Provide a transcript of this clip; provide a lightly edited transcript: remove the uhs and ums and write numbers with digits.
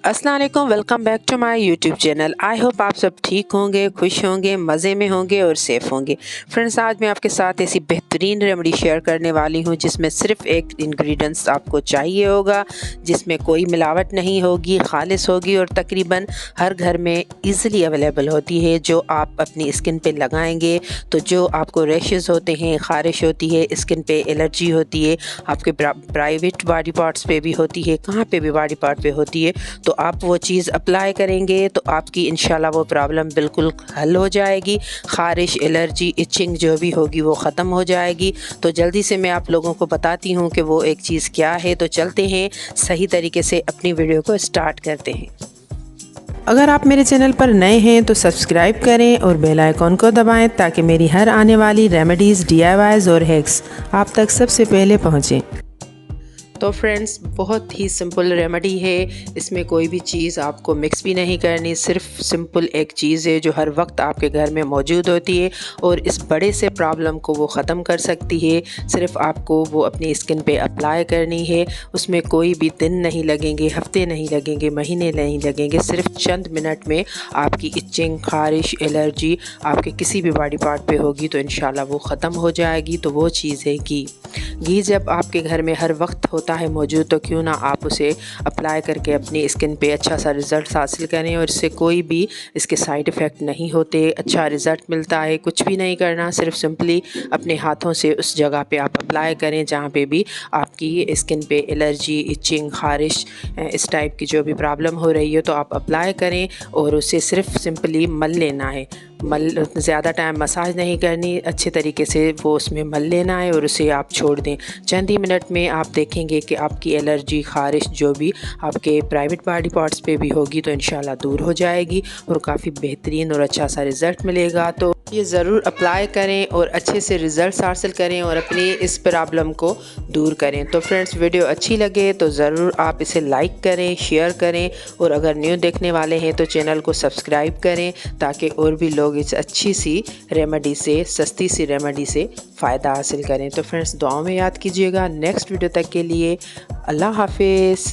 अस्सलाम वालेकुम, welcome back to my YouTube channel. I hope आप सब ठीक होंगे, खुश होंगे, मज़े में होंगे और सेफ़ होंगे। फ्रेंड्स, आज मैं आपके साथ ऐसी बेहतरीन रेमेडी शेयर करने वाली हूँ जिसमें सिर्फ एक इंग्रेडिएंट्स आपको चाहिए होगा, जिसमें कोई मिलावट नहीं होगी, खालिस होगी और तकरीबन हर घर में इजीली अवेलेबल होती है। जो आप अपनी स्किन पे लगाएंगे तो जो आपको रैशेस होते हैं, ख़ारिश होती है, स्किन पे एलर्जी होती है, आपके प्राइवेट बॉडी पार्ट्स पे भी होती है, कहाँ पे भी बॉडी पार्ट पे होती है, तो आप वो चीज़ अप्लाई करेंगे तो आपकी इंशाल्लाह वो प्रॉब्लम बिल्कुल हल हो जाएगी। ख़ारिश, एलर्जी, इचिंग जो भी होगी वो ख़त्म हो जाएगी। तो जल्दी से मैं आप लोगों को बताती हूँ कि वो एक चीज़ क्या है। तो चलते हैं, सही तरीके से अपनी वीडियो को स्टार्ट करते हैं। अगर आप मेरे चैनल पर नए हैं तो सब्सक्राइब करें और बेल आइकॉन को दबाएं ताकि मेरी हर आने वाली रेमेडीज़, DIYs और हैक्स आप तक सबसे पहले पहुँचें। तो फ्रेंड्स, बहुत ही सिंपल रेमेडी है, इसमें कोई भी चीज़ आपको मिक्स भी नहीं करनी, सिर्फ सिंपल एक चीज़ है जो हर वक्त आपके घर में मौजूद होती है और इस बड़े से प्रॉब्लम को वो ख़त्म कर सकती है। सिर्फ आपको वो अपनी स्किन पे अप्लाई करनी है, उसमें कोई भी दिन नहीं लगेंगे, हफ्ते नहीं लगेंगे, महीने नहीं लगेंगे, सिर्फ चंद मिनट में आपकी इचिंग, ख़ारिश, एलर्जी आपके किसी भी बॉडी पार्ट पे होगी तो इंशाल्लाह वो ख़त्म हो जाएगी। तो वो चीज़ है घी जब आपके घर में हर वक्त होता है मौजूद तो क्यों ना आप उसे अप्लाई करके अपनी स्किन पे अच्छा सा रिज़ल्ट हासिल करें और इससे कोई भी इसके साइड इफ़ेक्ट नहीं होते, अच्छा रिज़ल्ट मिलता है। कुछ भी नहीं करना, सिर्फ सिंपली अपने हाथों से उस जगह पे आप अप्लाई करें जहाँ पे भी आपकी स्किन पे एलर्जी, इचिंग, ख़ारिश, इस टाइप की जो भी प्रॉब्लम हो रही है तो आप अप्लाई करें और उसे सिर्फ सिंपली मल लेना है। ज़्यादा टाइम मसाज नहीं करनी, अच्छे तरीके से वो उसमें मल लेना है और उसे आप छोड़ दें। चंद ही मिनट में आप देखेंगे कि आपकी एलर्जी, ख़ारिश जो भी आपके प्राइवेट बॉडी पार्ट्स पे भी होगी तो इंशाल्लाह दूर हो जाएगी और काफ़ी बेहतरीन और अच्छा सा रिज़ल्ट मिलेगा। तो ये ज़रूर अप्लाई करें और अच्छे से रिज़ल्ट हासिल करें और अपनी इस प्रॉब्लम को दूर करें। तो फ्रेंड्स, वीडियो अच्छी लगे तो ज़रूर आप इसे लाइक करें, शेयर करें और अगर न्यू देखने वाले हैं तो चैनल को सब्सक्राइब करें ताकि और भी लोग इस अच्छी सी रेमेडी से, सस्ती सी रेमेडी से फ़ायदा हासिल करें। तो फ्रेंड्स, दुआओं में याद कीजिएगा। नेक्स्ट वीडियो तक के लिए अल्लाह हाफिज़।